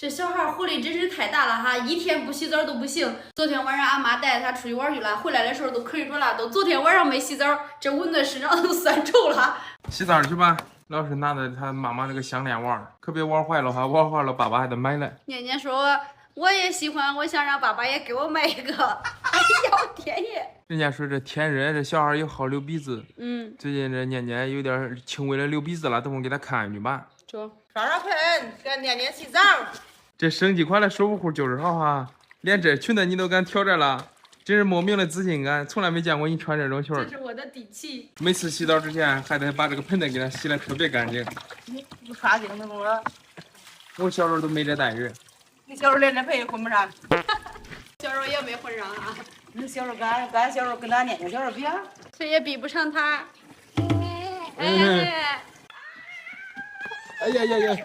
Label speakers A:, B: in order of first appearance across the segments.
A: 这小孩活力真是太大了哈，一天不洗澡都不行。昨天晚上俺妈带着他出去玩去了，回来的时候都可以说了，都昨天晚上没洗澡，这蚊子身上都酸臭了。
B: 洗澡去吧，老是拿着他妈妈那个项链玩，可别玩坏了哈，玩坏了爸爸还得买来。
A: 念念说我也喜欢，我想让爸爸也给我买一个。哎呀，天爷！
B: 人家说这天热，这小孩也好流鼻子。最近这念念有点轻微的流鼻子了，等会给他看看去吧。
A: 走，
C: 上上盆，给念念洗澡。
B: 这升级款的手护就是好哈，连这裙子你都敢挑战了，真是莫名的自信感，从来没见过你穿这种裙儿。
A: 这是我的底气。
B: 每次洗澡之前还得把这个盆子给它洗得特别干净。
C: 你刷净那种了。
B: 我小时候都没这待遇。
C: 你小时候连这盆也混不上。
A: 小时候也没混上啊。
C: 你小时候跟俺小时候跟咱念念小时候比啊，
A: 谁也比不上他。
B: 哎呀呀呀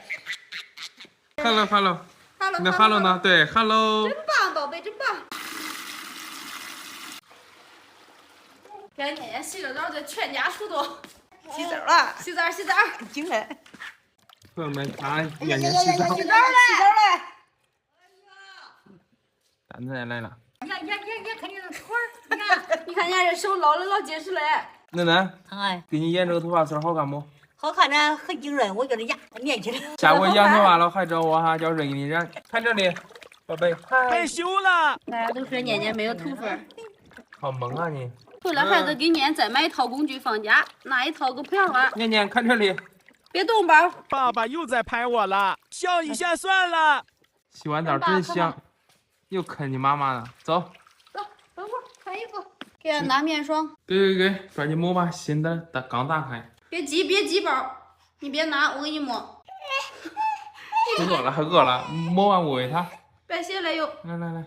B: ！Hello Hello。你的 Hello 呢？对 ，Hello。
A: 真棒，宝贝，真棒。给念念洗个澡，就全家出动。
C: 洗澡了，
A: 洗澡，洗澡。
C: 精神。
B: 朋友们看念念洗澡。
C: 洗澡嘞，洗澡嘞。
B: 蛋子也来了。
C: 你看你这腿儿，
A: 你看人家这手捞的老结实嘞。
B: 囡囡，
C: 哎，
B: 给你演这个头发丝好看不？
C: 好看呢，很惊人，我觉得呀，年轻人。
B: 下回养头发了还找我哈，叫人给你染。看这里，宝贝。
D: 害羞了。
A: 大家都说念念没有头发。
B: 好萌啊你！
A: 回来还得给念再买一套工具放家，拿一套给不要了。
B: 念念，看这里。
A: 别动包。
D: 爸爸又在拍我了，笑一下算了。
B: 洗完澡真香，又啃你妈妈呢。走，
A: 走，等会儿穿衣服。给俺拿面霜。
B: 给，抓紧摸吧，新的刚打开。
A: 别挤包，你别拿，我给你摸。
B: 还饿了，摸完我喂它。
A: 别写了又。
B: 来，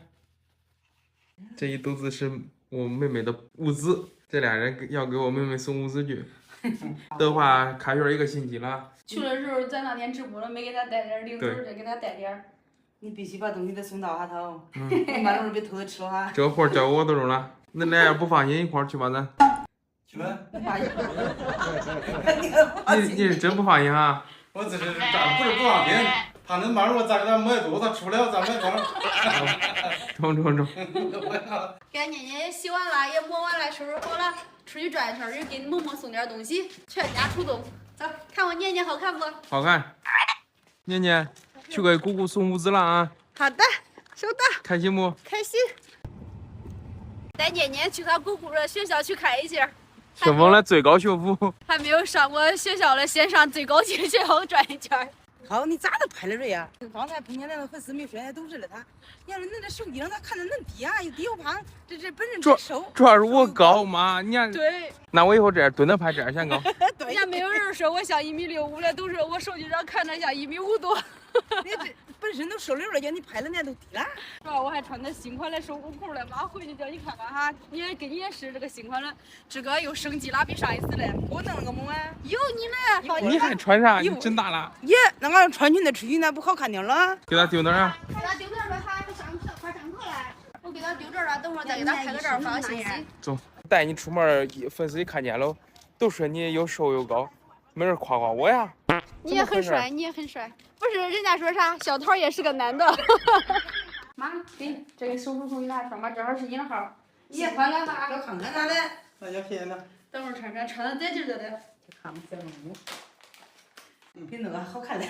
B: 这一肚子是我妹妹的物资，这俩人要给我妹妹送物资去。的话，开学1个星期了。
A: 去的时候咱那天直播了，没给他带点零嘴，再给他带点。
C: 你必须把东西得送到下头，你慢点别偷着吃了哈。
B: 这活交我兜中了，那俩要不放心，一块儿去吧咱。
E: 去吧。
B: 你是真不放心哈？
E: 我这是咋不是不放心？他那慢我咋给他买多，他吃不了，咋买多？
B: 中。
A: 给念念也洗完了，也抹完了，收拾好了，出去转一圈，又给萌萌送点东西，全家出动。走，看我念念好看不？
B: 好看。念念，去给姑姑送物资了啊！
A: 好的，收到。
B: 开心不？
A: 开心。带念念去他姑姑的学校去看一下。
B: 顺丰的最高学府。
A: 还没有上过学校的，先上最高级的学校转一圈。
C: 好，你咋都拍了人呀？刚才碰见那个粉丝没说，都是了他。你看那手机上他看着恁低啊，又低又胖，这本人真瘦。
B: 主要是我高嘛，你看。
A: 对。
B: 那我以后这样蹲着拍，这样显高。
A: 人家没有人说我像1.65米了，都说我手机上看着像1.5米多。
C: 你这本身都瘦溜了，叫你拍了那都低了。
A: 主要我还穿的新款的手工裤了，妈回去叫你看看哈，你也跟你也是这个新款的，这个又升级了，比上一次的。
C: 我弄了个么啊？
A: 有你呢，
B: 你还穿啥？你真大了。
C: 耶，那俺穿裙子出去那不好看点了？
B: 给他丢哪儿啊？
A: 给他丢这儿吧，他快上课来。我给他丢这儿了，等会儿再给他拍个照发信息。
B: 走，带你出门，粉丝一看见了，都说你又瘦又高，没人夸我呀。
A: 你也很帅，你也很帅。不是，人家说啥？小桃也是个男的。妈，给这个手术从你那穿吧，正好是你的号。喜欢了哈。
C: 要看看他嘞。
E: 那叫骗呢？
A: 等会儿穿的在这的。
C: 看不见了。比那个好看嘞。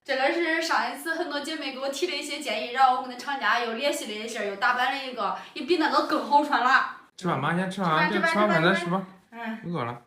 A: 这个是上一次很多姐妹给我提了一些建议，然后我们的厂家又联系了一下，又打版了一个，也比那个更好穿了。
B: 吃饭吧，先吃饭，吃完饭再吃吧。饿了。